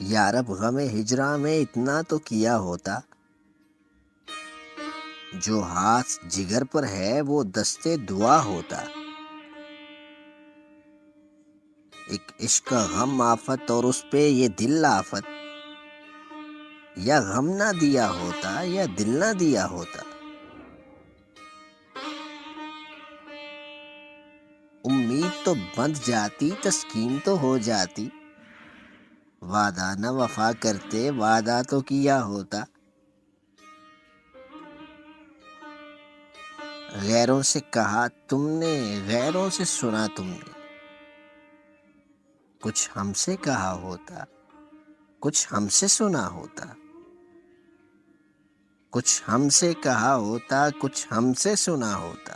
یارب غم ہجراں میں اتنا تو کیا ہوتا، جو ہاتھ جگر پر ہے وہ دستے دعا ہوتا۔ ایک عشق کا غم آفت اور اس پہ یہ دل آفت، یا غم نہ دیا ہوتا یا دل نہ دیا ہوتا۔ امید تو بندھ جاتی، تسکین تو ہو جاتی، وعدہ نہ وفا کرتے وعدہ تو کیا ہوتا۔ غیروں سے کہا تم نے، غیروں سے سنا تم نے، کچھ ہم سے کہا ہوتا کچھ ہم سے سنا ہوتا۔ کچھ ہم سے کہا ہوتا کچھ ہم سے سنا ہوتا۔